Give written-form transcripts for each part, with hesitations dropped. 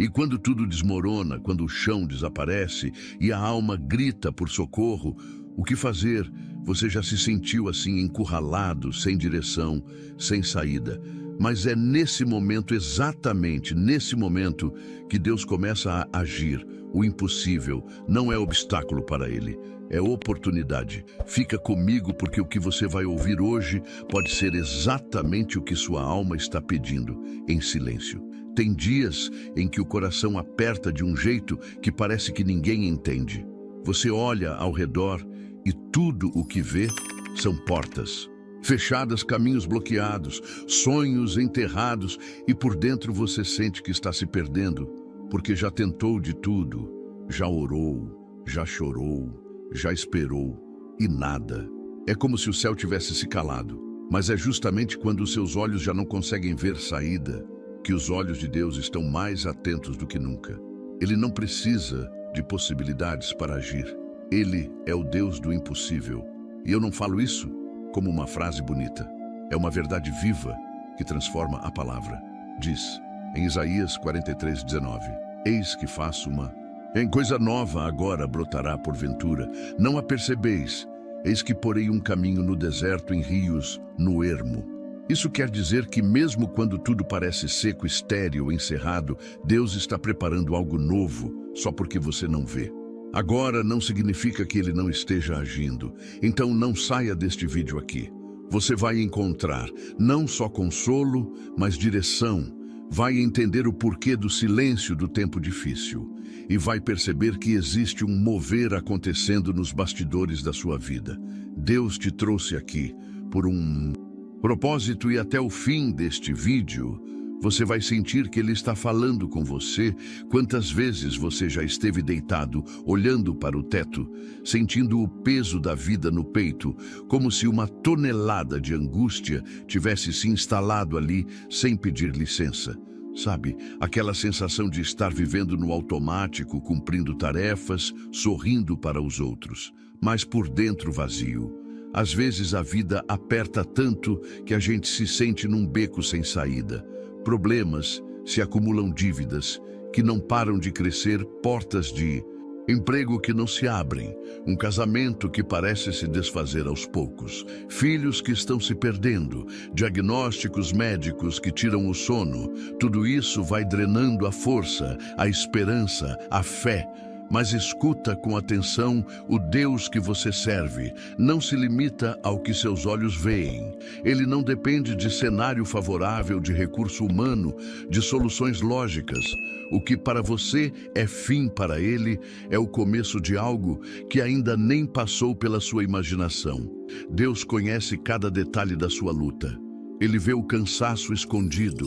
E quando tudo desmorona, quando o chão desaparece e a alma grita por socorro, o que fazer? Você já se sentiu assim encurralado, sem direção, sem saída. Mas é nesse momento, exatamente nesse momento, que Deus começa a agir. O impossível não é obstáculo para Ele, é oportunidade. Fica comigo, porque o que você vai ouvir hoje pode ser exatamente o que sua alma está pedindo, em silêncio. Tem dias em que o coração aperta de um jeito que parece que ninguém entende. Você olha ao redor e tudo o que vê são portas fechadas, caminhos bloqueados, sonhos enterrados, e por dentro você sente que está se perdendo, porque já tentou de tudo, já orou, já chorou, já esperou e nada. É como se o céu tivesse se calado, mas é justamente quando os seus olhos já não conseguem ver saída que os olhos de Deus estão mais atentos do que nunca. Ele não precisa de possibilidades para agir. Ele é o Deus do impossível. E eu não falo isso como uma frase bonita. É uma verdade viva que transforma a palavra. Diz, em Isaías 43:19, eis que faço em coisa nova agora brotará porventura. Não a percebeis? Eis que porei um caminho no deserto, em rios, no ermo. Isso quer dizer que mesmo quando tudo parece seco, estéril, encerrado, Deus está preparando algo novo, só porque você não vê. Agora não significa que Ele não esteja agindo. Então não saia deste vídeo aqui. Você vai encontrar não só consolo, mas direção. Vai entender o porquê do silêncio do tempo difícil. E vai perceber que existe um mover acontecendo nos bastidores da sua vida. Deus te trouxe aqui por um propósito, e até o fim deste vídeo você vai sentir que Ele está falando com você. Quantas vezes você já esteve deitado, olhando para o teto, sentindo o peso da vida no peito, como se uma tonelada de angústia tivesse se instalado ali sem pedir licença? Sabe, aquela sensação de estar vivendo no automático, cumprindo tarefas, sorrindo para os outros, mas por dentro vazio. Às vezes a vida aperta tanto que a gente se sente num beco sem saída. Problemas, se acumulam dívidas que não param de crescer, portas de emprego que não se abrem, um casamento que parece se desfazer aos poucos, filhos que estão se perdendo, diagnósticos médicos que tiram o sono. Tudo isso vai drenando a força, a esperança, a fé. Mas escuta com atenção o Deus que você serve. Não se limita ao que seus olhos veem. Ele não depende de cenário favorável, de recurso humano, de soluções lógicas. O que para você é fim, para Ele é o começo de algo que ainda nem passou pela sua imaginação. Deus conhece cada detalhe da sua luta. Ele vê o cansaço escondido.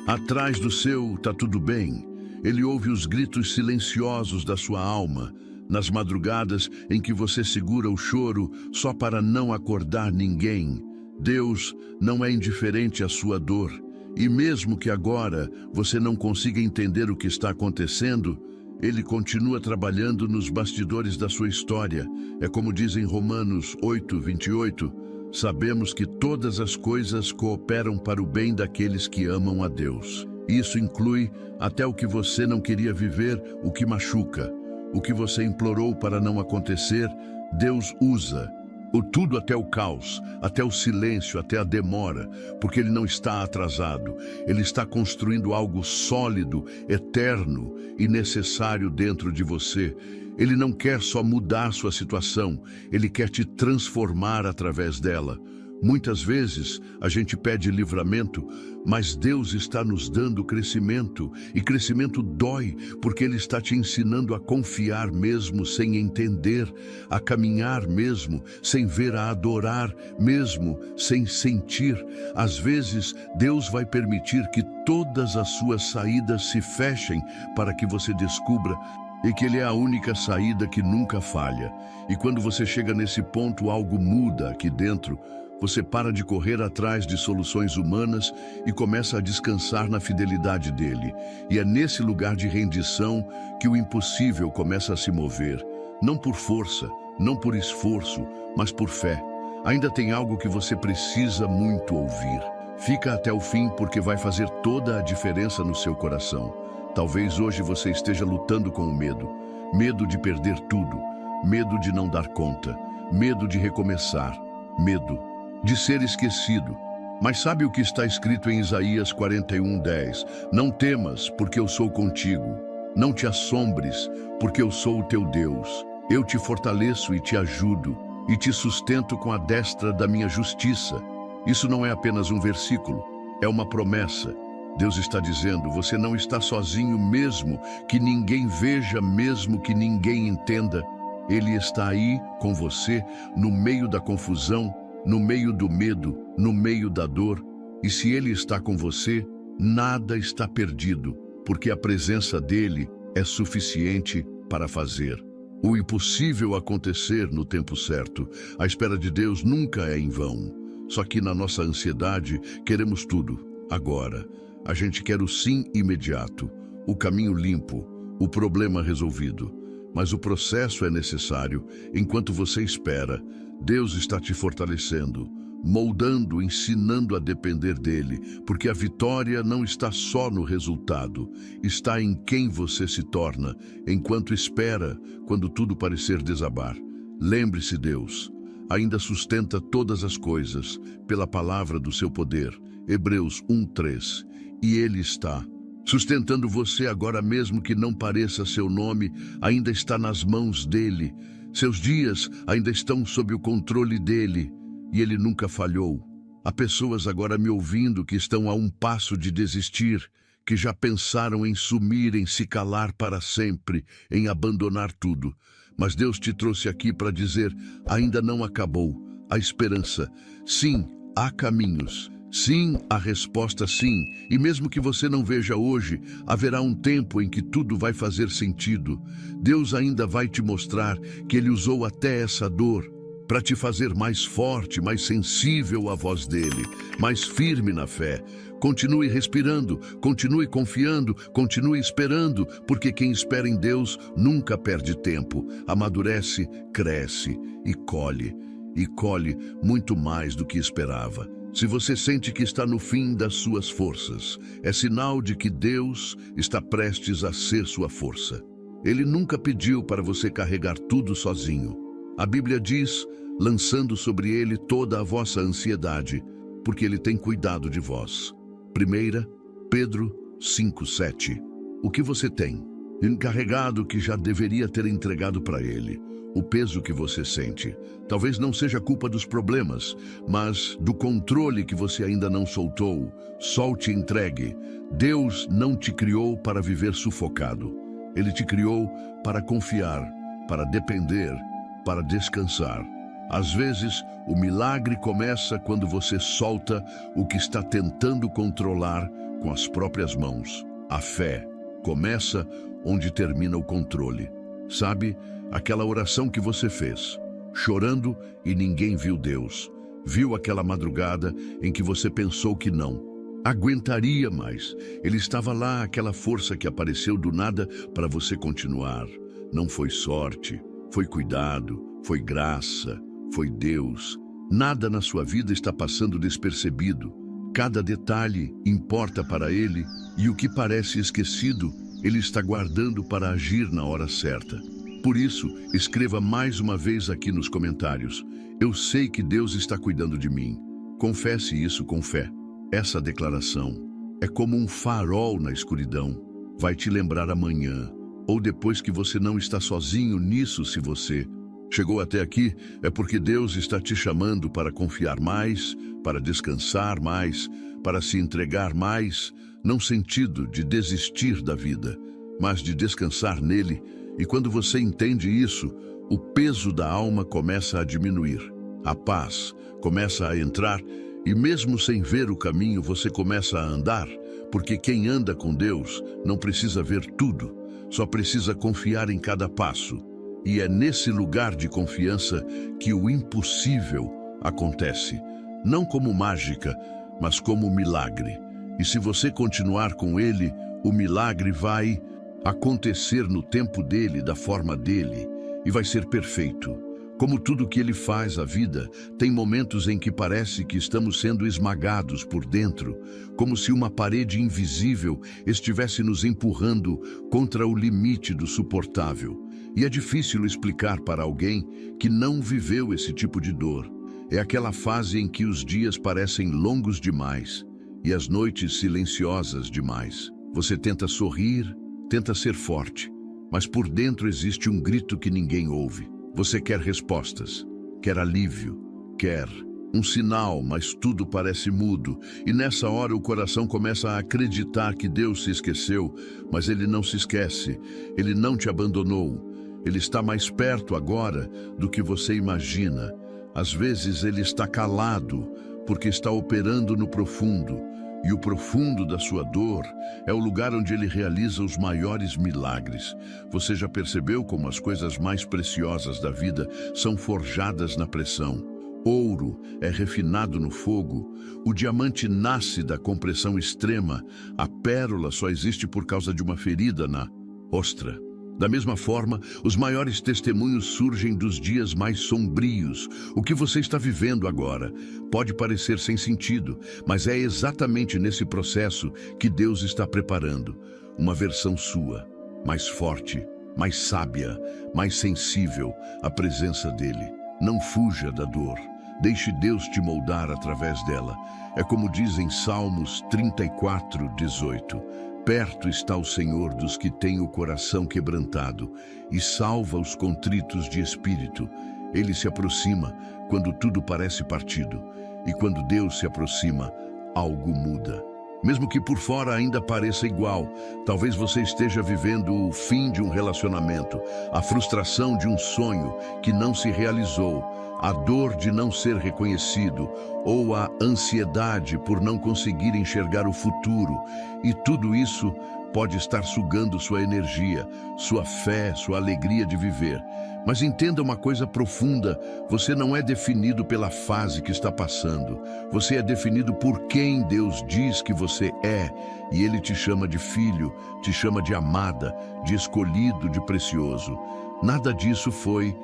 Atrás do seu "tá tudo bem", Ele ouve os gritos silenciosos da sua alma, nas madrugadas em que você segura o choro só para não acordar ninguém. Deus não é indiferente à sua dor, e mesmo que agora você não consiga entender o que está acontecendo, Ele continua trabalhando nos bastidores da sua história. É como diz em Romanos 8:28, sabemos que todas as coisas cooperam para o bem daqueles que amam a Deus. Isso inclui até o que você não queria viver, o que machuca, o que você implorou para não acontecer. Deus usa o tudo, até o caos, até o silêncio, até a demora, porque Ele não está atrasado. Ele está construindo algo sólido, eterno e necessário dentro de você. Ele não quer só mudar sua situação, Ele quer te transformar através dela. Muitas vezes a gente pede livramento, mas Deus está nos dando crescimento, e crescimento dói, porque Ele está te ensinando a confiar mesmo sem entender, a caminhar mesmo sem ver, a adorar mesmo sem sentir. Às vezes Deus vai permitir que todas as suas saídas se fechem para que você descubra e que Ele é a única saída que nunca falha. E quando você chega nesse ponto, algo muda aqui dentro. Você para de correr atrás de soluções humanas e começa a descansar na fidelidade dEle. E é nesse lugar de rendição que o impossível começa a se mover. Não por força, não por esforço, mas por fé. Ainda tem algo que você precisa muito ouvir. Fica até o fim, porque vai fazer toda a diferença no seu coração. Talvez hoje você esteja lutando com o medo. Medo de perder tudo, medo de não dar conta, medo de recomeçar, medo de ser esquecido. Mas sabe o que está escrito em Isaías 41:10? Não temas, porque eu sou contigo. Não te assombres, porque eu sou o teu Deus. Eu te fortaleço e te ajudo, e te sustento com a destra da minha justiça. Isso não é apenas um versículo, é uma promessa. Deus está dizendo, você não está sozinho mesmo que ninguém veja, mesmo que ninguém entenda. Ele está aí com você, no meio da confusão, no meio do medo, no meio da dor. E se Ele está com você, nada está perdido, porque a presença dEle é suficiente para fazer o impossível acontecer no tempo certo. A espera de Deus nunca é em vão. Só que na nossa ansiedade, queremos tudo, agora. A gente quer o sim imediato, o caminho limpo, o problema resolvido. Mas o processo é necessário. Enquanto você espera, Deus está te fortalecendo, moldando, ensinando a depender dEle, porque a vitória não está só no resultado, está em quem você se torna, enquanto espera, quando tudo parecer desabar. Lembre-se, Deus ainda sustenta todas as coisas pela palavra do seu poder. Hebreus 1:3. E Ele está sustentando você agora, mesmo que não pareça. Seu nome ainda está nas mãos dEle. Seus dias ainda estão sob o controle dEle. E Ele nunca falhou. Há pessoas agora me ouvindo que estão a um passo de desistir, que já pensaram em sumir, em se calar para sempre, em abandonar tudo. Mas Deus te trouxe aqui para dizer, ainda não acabou. Há esperança. Sim, há caminhos. Sim, a resposta sim. E mesmo que você não veja hoje, haverá um tempo em que tudo vai fazer sentido. Deus ainda vai te mostrar que Ele usou até essa dor para te fazer mais forte, mais sensível à voz dEle, mais firme na fé. Continue respirando, continue confiando, continue esperando, porque quem espera em Deus nunca perde tempo. Amadurece, cresce e colhe muito mais do que esperava. Se você sente que está no fim das suas forças, é sinal de que Deus está prestes a ser sua força. Ele nunca pediu para você carregar tudo sozinho. A Bíblia diz, lançando sobre Ele toda a vossa ansiedade, porque Ele tem cuidado de vós. 1 Pedro 5:7. O que você tem? Encarregado que já deveria ter entregado para Ele. O peso que você sente talvez não seja culpa dos problemas, mas do controle que você ainda não soltou. Solte e entregue. Deus não te criou para viver sufocado. Ele te criou para confiar, para depender, para descansar. Às vezes, o milagre começa quando você solta o que está tentando controlar com as próprias mãos. A fé começa onde termina o controle. Sabe, aquela oração que você fez, chorando e ninguém viu Deus. Viu aquela madrugada em que você pensou que não aguentaria mais. Ele estava lá, aquela força que apareceu do nada para você continuar. Não foi sorte, foi cuidado, foi graça, foi Deus. Nada na sua vida está passando despercebido. Cada detalhe importa para Ele e o que parece esquecido, Ele está guardando para agir na hora certa. Por isso, escreva mais uma vez aqui nos comentários. Eu sei que Deus está cuidando de mim. Confesse isso com fé. Essa declaração é como um farol na escuridão. Vai te lembrar amanhã, ou depois que você não está sozinho nisso. Se você chegou até aqui, é porque Deus está te chamando para confiar mais, para descansar mais, para se entregar mais, não sentido de desistir da vida, mas de descansar nele. E quando você entende isso, o peso da alma começa a diminuir. A paz começa a entrar e mesmo sem ver o caminho, você começa a andar, porque quem anda com Deus não precisa ver tudo, só precisa confiar em cada passo. E é nesse lugar de confiança que o impossível acontece, não como mágica, mas como milagre. E se você continuar com Ele, o milagre vai acontecer no tempo dele, da forma dele, e vai ser perfeito. Como tudo que ele faz, a vida tem momentos em que parece que estamos sendo esmagados por dentro, como se uma parede invisível estivesse nos empurrando contra o limite do suportável. E é difícil explicar para alguém que não viveu esse tipo de dor. É aquela fase em que os dias parecem longos demais e as noites silenciosas demais. Você tenta sorrir, tenta ser forte, mas por dentro existe um grito que ninguém ouve. Você quer respostas, quer alívio, quer um sinal, mas tudo parece mudo. E nessa hora o coração começa a acreditar que Deus se esqueceu, mas Ele não se esquece, Ele não te abandonou. Ele está mais perto agora do que você imagina. Às vezes Ele está calado, porque está operando no profundo. E o profundo da sua dor é o lugar onde Ele realiza os maiores milagres. Você já percebeu como as coisas mais preciosas da vida são forjadas na pressão? Ouro é refinado no fogo, o diamante nasce da compressão extrema, a pérola só existe por causa de uma ferida na ostra. Da mesma forma, os maiores testemunhos surgem dos dias mais sombrios. O que você está vivendo agora pode parecer sem sentido, mas é exatamente nesse processo que Deus está preparando uma versão sua, mais forte, mais sábia, mais sensível à presença dEle. Não fuja da dor. Deixe Deus te moldar através dela. É como diz em Salmos 34:18. Perto está o Senhor dos que têm o coração quebrantado e salva os contritos de espírito. Ele se aproxima quando tudo parece partido. E quando Deus se aproxima, algo muda. Mesmo que por fora ainda pareça igual, talvez você esteja vivendo o fim de um relacionamento, a frustração de um sonho que não se realizou, a dor de não ser reconhecido ou a ansiedade por não conseguir enxergar o futuro. E tudo isso pode estar sugando sua energia, sua fé, sua alegria de viver. Mas entenda uma coisa profunda: você não é definido pela fase que está passando. Você é definido por quem Deus diz que você é. E Ele te chama de filho, te chama de amada, de escolhido, de precioso. Nada disso foi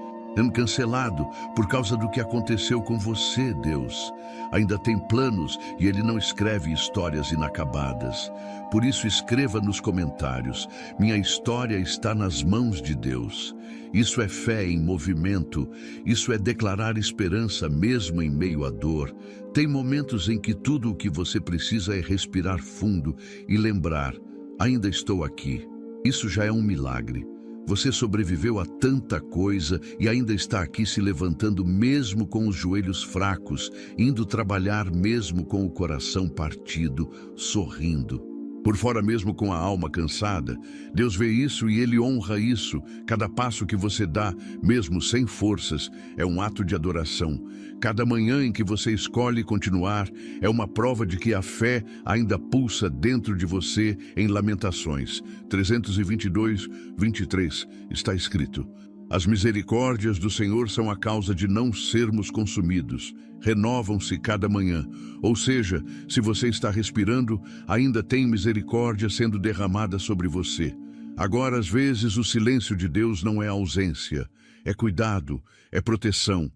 cancelado por causa do que aconteceu com você. Deus ainda tem planos e Ele não escreve histórias inacabadas. Por isso, escreva nos comentários: minha história está nas mãos de Deus. Isso é fé em movimento, isso é declarar esperança mesmo em meio à dor. Tem momentos em que tudo o que você precisa é respirar fundo e lembrar: ainda estou aqui. Isso já é um milagre. Você sobreviveu a tanta coisa e ainda está aqui se levantando mesmo com os joelhos fracos, indo trabalhar mesmo com o coração partido, sorrindo. Por fora mesmo com a alma cansada, Deus vê isso e Ele honra isso. Cada passo que você dá, mesmo sem forças, é um ato de adoração. Cada manhã em que você escolhe continuar é uma prova de que a fé ainda pulsa dentro de você. Em Lamentações 322:23 está escrito: as misericórdias do Senhor são a causa de não sermos consumidos. Renovam-se cada manhã. Ou seja, se você está respirando, ainda tem misericórdia sendo derramada sobre você. Agora, às vezes, o silêncio de Deus não é ausência, é cuidado, é proteção,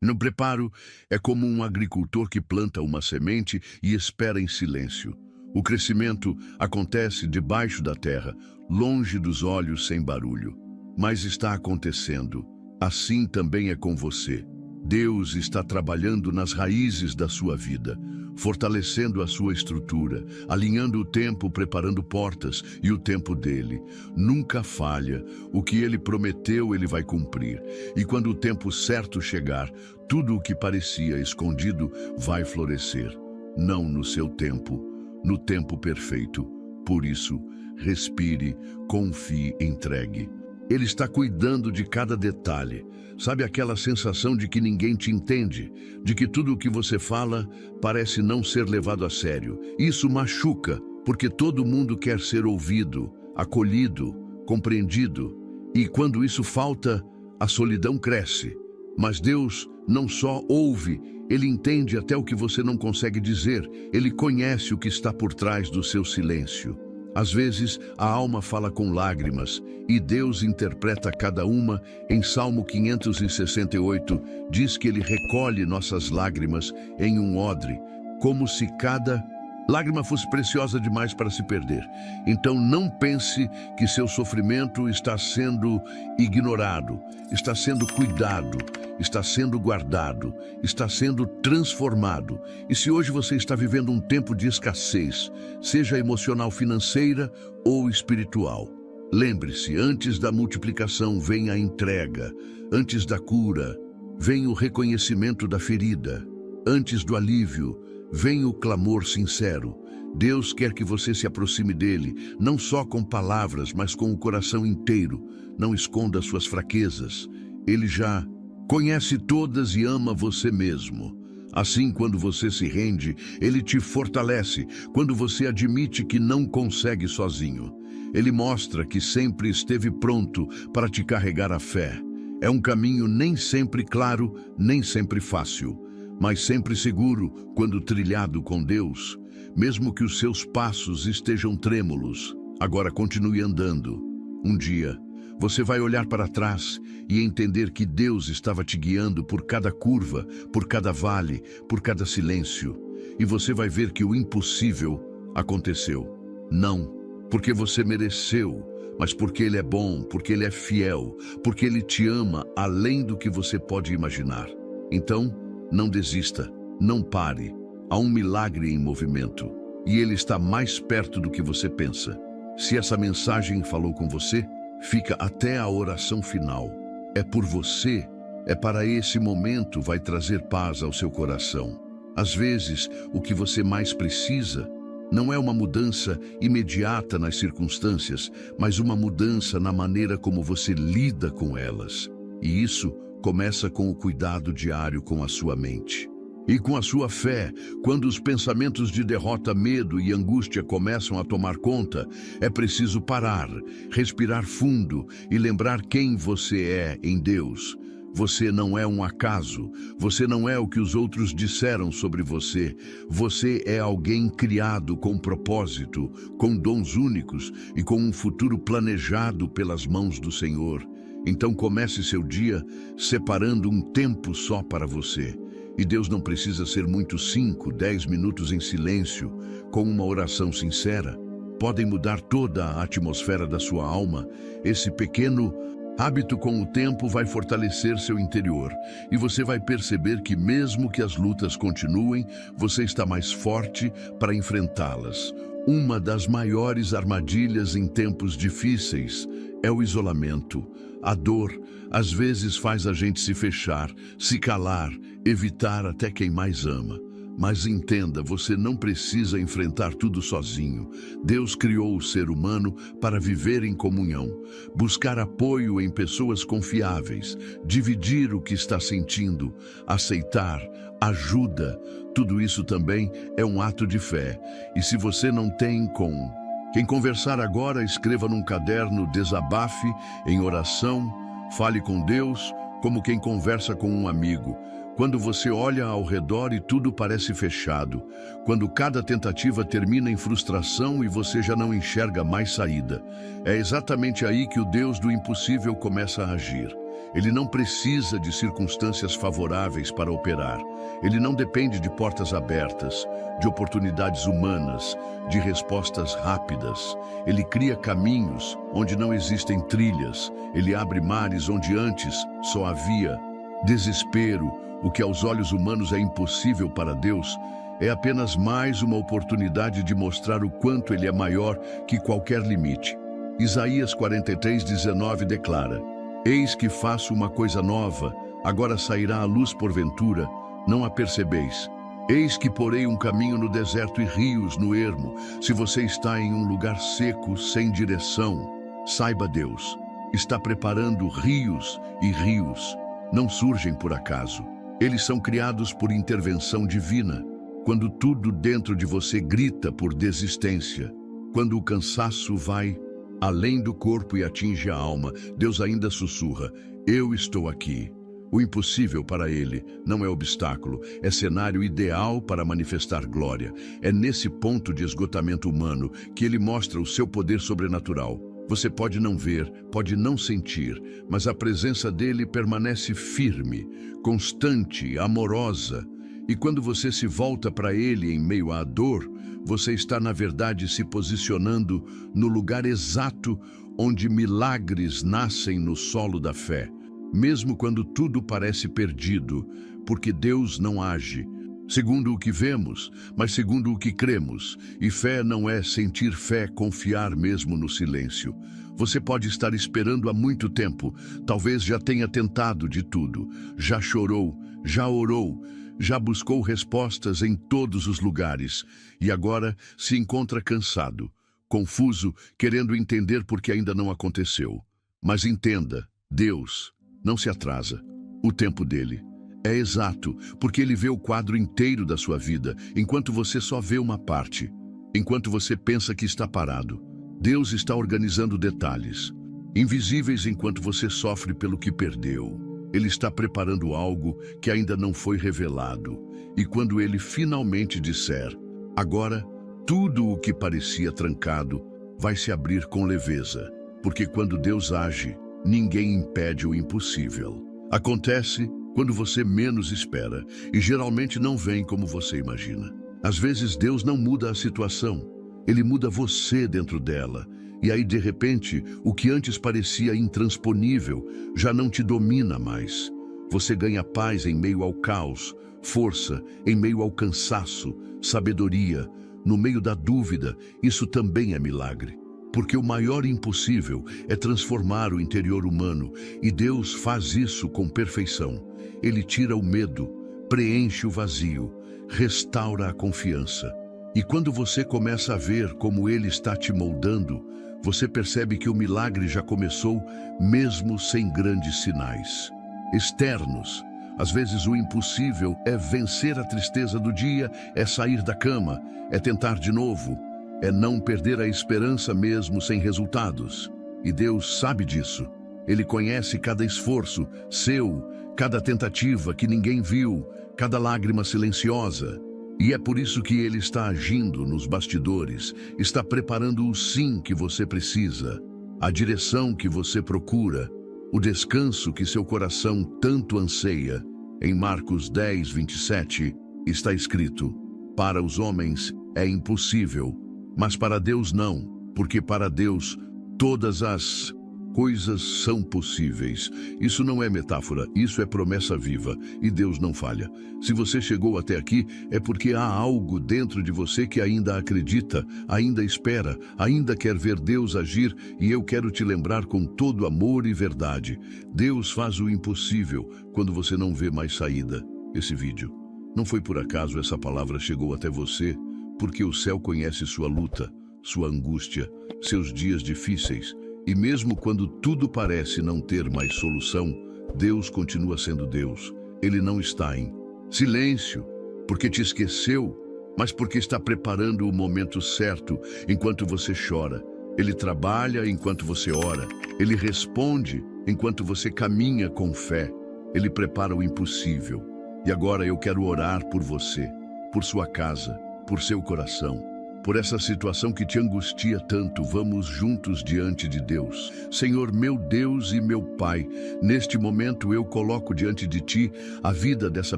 no preparo. É como um agricultor que planta uma semente e espera em silêncio. O crescimento acontece debaixo da terra, longe dos olhos, sem barulho. Mas está acontecendo. Assim também é com você. Deus está trabalhando nas raízes da sua vida, fortalecendo a sua estrutura, alinhando o tempo, preparando portas, e o tempo dele nunca falha. O que ele prometeu, ele vai cumprir. E quando o tempo certo chegar, tudo o que parecia escondido vai florescer. Não no seu tempo, no tempo perfeito. Por isso, respire, confie, entregue. Ele está cuidando de cada detalhe. Sabe aquela sensação de que ninguém te entende? De que tudo o que você fala parece não ser levado a sério? Isso machuca, porque todo mundo quer ser ouvido, acolhido, compreendido. E quando isso falta, a solidão cresce. Mas Deus não só ouve, Ele entende até o que você não consegue dizer. Ele conhece o que está por trás do seu silêncio. Às vezes, a alma fala com lágrimas e Deus interpreta cada uma. Em Salmo 568, diz que Ele recolhe nossas lágrimas em um odre, como se cada lágrima fosse preciosa demais para se perder. Então não pense que seu sofrimento está sendo ignorado, está sendo cuidado, está sendo guardado, está sendo transformado. E se hoje você está vivendo um tempo de escassez, seja emocional, financeira ou espiritual, lembre-se, antes da multiplicação vem a entrega, antes da cura vem o reconhecimento da ferida, antes do alívio vem o clamor sincero. Deus quer que você se aproxime dele, não só com palavras, mas com o coração inteiro. Não esconda suas fraquezas. Ele já conhece todas e ama você mesmo. Assim, quando você se rende, ele te fortalece. Quando você admite que não consegue sozinho, ele mostra que sempre esteve pronto para te carregar a fé. É um caminho nem sempre claro, nem sempre fácil, mas sempre seguro quando trilhado com Deus, mesmo que os seus passos estejam trêmulos. Agora continue andando. Um dia, você vai olhar para trás e entender que Deus estava te guiando por cada curva, por cada vale, por cada silêncio. E você vai ver que o impossível aconteceu. Não porque você mereceu, mas porque Ele é bom, porque Ele é fiel, porque Ele te ama além do que você pode imaginar. Então, não desista, não pare. Há um milagre em movimento e ele está mais perto do que você pensa. Se essa mensagem falou com você, fica até a oração final. É por você, é para esse momento vai trazer paz ao seu coração. Às vezes, o que você mais precisa não é uma mudança imediata nas circunstâncias, mas uma mudança na maneira como você lida com elas. E isso começa com o cuidado diário com a sua mente. E com a sua fé, quando os pensamentos de derrota, medo e angústia começam a tomar conta, é preciso parar, respirar fundo e lembrar quem você é em Deus. Você não é um acaso, você não é o que os outros disseram sobre você. Você é alguém criado com propósito, com dons únicos e com um futuro planejado pelas mãos do Senhor. Então comece seu dia separando um tempo só para você. E Deus não precisa ser muito 5, 10 minutos em silêncio, com uma oração sincera. Podem mudar toda a atmosfera da sua alma. Esse pequeno hábito com o tempo vai fortalecer seu interior. E você vai perceber que mesmo que as lutas continuem, você está mais forte para enfrentá-las. Uma das maiores armadilhas em tempos difíceis é o isolamento. A dor, às vezes, faz a gente se fechar, se calar, evitar até quem mais ama. Mas entenda, você não precisa enfrentar tudo sozinho. Deus criou o ser humano para viver em comunhão, buscar apoio em pessoas confiáveis, dividir o que está sentindo, aceitar, ajuda. Tudo isso também é um ato de fé. E se você não tem com quem conversar agora, escreva num caderno, desabafe em oração, fale com Deus como quem conversa com um amigo. Quando você olha ao redor e tudo parece fechado, quando cada tentativa termina em frustração e você já não enxerga mais saída, é exatamente aí que o Deus do impossível começa a agir. Ele não precisa de circunstâncias favoráveis para operar. Ele não depende de portas abertas, de oportunidades humanas, de respostas rápidas. Ele cria caminhos onde não existem trilhas. Ele abre mares onde antes só havia desespero. O que aos olhos humanos é impossível para Deus é apenas mais uma oportunidade de mostrar o quanto Ele é maior que qualquer limite. Isaías 43:19 declara: Eis que faço uma coisa nova, agora sairá a luz porventura, não a percebeis. Eis que porei um caminho no deserto e rios no ermo. Se você está em um lugar seco, sem direção, saiba Deus está preparando rios e rios. Não surgem por acaso. Eles são criados por intervenção divina. Quando tudo dentro de você grita por desistência, quando o cansaço vai além do corpo e atinge a alma, Deus ainda sussurra: Eu estou aqui. O impossível para ele não é obstáculo, é cenário ideal para manifestar glória. É nesse ponto de esgotamento humano que ele mostra o seu poder sobrenatural. Você pode não ver, pode não sentir, mas a presença dele permanece firme, constante, amorosa. E quando você se volta para ele em meio à dor, você está, na verdade, se posicionando no lugar exato onde milagres nascem no solo da fé. Mesmo quando tudo parece perdido, porque Deus não age segundo o que vemos, mas segundo o que cremos. E fé não é sentir fé, confiar mesmo no silêncio. Você pode estar esperando há muito tempo, talvez já tenha tentado de tudo, já chorou, já orou, já buscou respostas em todos os lugares e agora se encontra cansado, confuso, querendo entender por que ainda não aconteceu. Mas entenda, Deus não se atrasa. O tempo dele é exato, porque ele vê o quadro inteiro da sua vida, enquanto você só vê uma parte. Enquanto você pensa que está parado, Deus está organizando detalhes, invisíveis enquanto você sofre pelo que perdeu. Ele está preparando algo que ainda não foi revelado. E quando ele finalmente disser, agora, tudo o que parecia trancado vai se abrir com leveza, porque quando Deus age, ninguém impede o impossível. Acontece quando você menos espera e geralmente não vem como você imagina. Às vezes Deus não muda a situação, ele muda você dentro dela. E aí, de repente, o que antes parecia intransponível já não te domina mais. Você ganha paz em meio ao caos, força em meio ao cansaço, sabedoria no meio da dúvida. Isso também é milagre. Porque o maior impossível é transformar o interior humano, e Deus faz isso com perfeição. Ele tira o medo, preenche o vazio, restaura a confiança. E quando você começa a ver como Ele está te moldando, você percebe que o milagre já começou, mesmo sem grandes sinais externos. Às vezes o impossível é vencer a tristeza do dia, é sair da cama, é tentar de novo, é não perder a esperança mesmo sem resultados. E Deus sabe disso. Ele conhece cada esforço seu, cada tentativa que ninguém viu, cada lágrima silenciosa. E é por isso que Ele está agindo nos bastidores, está preparando o sim que você precisa, a direção que você procura, o descanso que seu coração tanto anseia. Em Marcos 10, 27, está escrito: para os homens é impossível, mas para Deus não, porque para Deus todas as coisas são possíveis. Isso não é metáfora, isso é promessa viva, e Deus não falha. Se você chegou até aqui, é porque há algo dentro de você que ainda acredita, ainda espera, ainda quer ver Deus agir, e eu quero te lembrar com todo amor e verdade. Deus faz o impossível quando você não vê mais saída. Esse vídeo não foi por acaso. Essa palavra chegou até você porque o céu conhece sua luta, sua angústia, seus dias difíceis. E mesmo quando tudo parece não ter mais solução, Deus continua sendo Deus. Ele não está em silêncio, porque te esqueceu, mas porque está preparando o momento certo enquanto você chora. Ele trabalha enquanto você ora. Ele responde enquanto você caminha com fé. Ele prepara o impossível. E agora eu quero orar por você, por sua casa, por seu coração, por essa situação que te angustia tanto. Vamos juntos diante de Deus. Senhor, meu Deus e meu Pai, neste momento eu coloco diante de Ti a vida dessa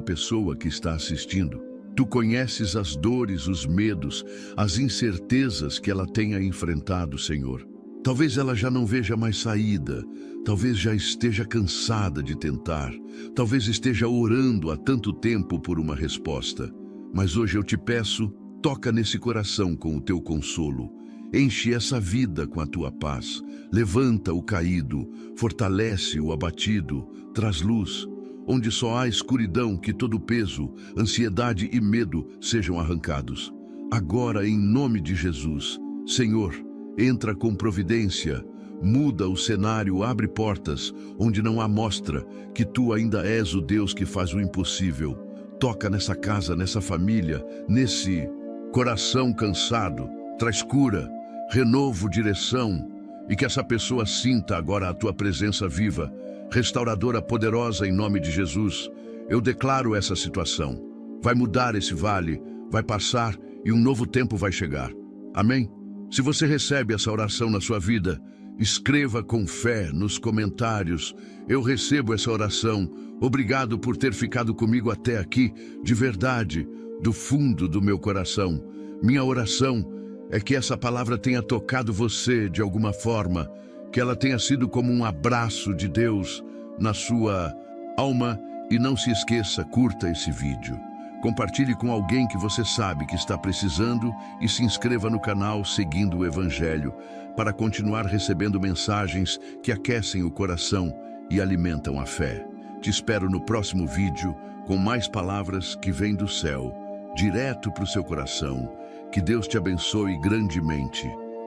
pessoa que está assistindo. Tu conheces as dores, os medos, as incertezas que ela tenha enfrentado, Senhor. Talvez ela já não veja mais saída, talvez já esteja cansada de tentar, talvez esteja orando há tanto tempo por uma resposta. Mas hoje eu te peço, toca nesse coração com o teu consolo, enche essa vida com a tua paz, levanta o caído, fortalece o abatido, traz luz. Onde só há escuridão, que todo peso, ansiedade e medo sejam arrancados. Agora, em nome de Jesus, Senhor, entra com providência, muda o cenário, abre portas onde não há mostra que Tu ainda és o Deus que faz o impossível. Toca nessa casa, nessa família, nesse coração cansado, traz cura, renovo, direção, e que essa pessoa sinta agora a Tua presença viva, restauradora poderosa em nome de Jesus, eu declaro essa situação. Vai mudar esse vale, vai passar e um novo tempo vai chegar. Amém? Se você recebe essa oração na sua vida, escreva com fé nos comentários: eu recebo essa oração, obrigado por ter ficado comigo até aqui, de verdade, do fundo do meu coração. Minha oração é que essa palavra tenha tocado você de alguma forma, que ela tenha sido como um abraço de Deus na sua alma. E não se esqueça, curta esse vídeo. Compartilhe com alguém que você sabe que está precisando e se inscreva no canal seguindo o Evangelho para continuar recebendo mensagens que aquecem o coração e alimentam a fé. Te espero no próximo vídeo com mais palavras que vêm do céu, direto para o seu coração. Que Deus te abençoe grandemente.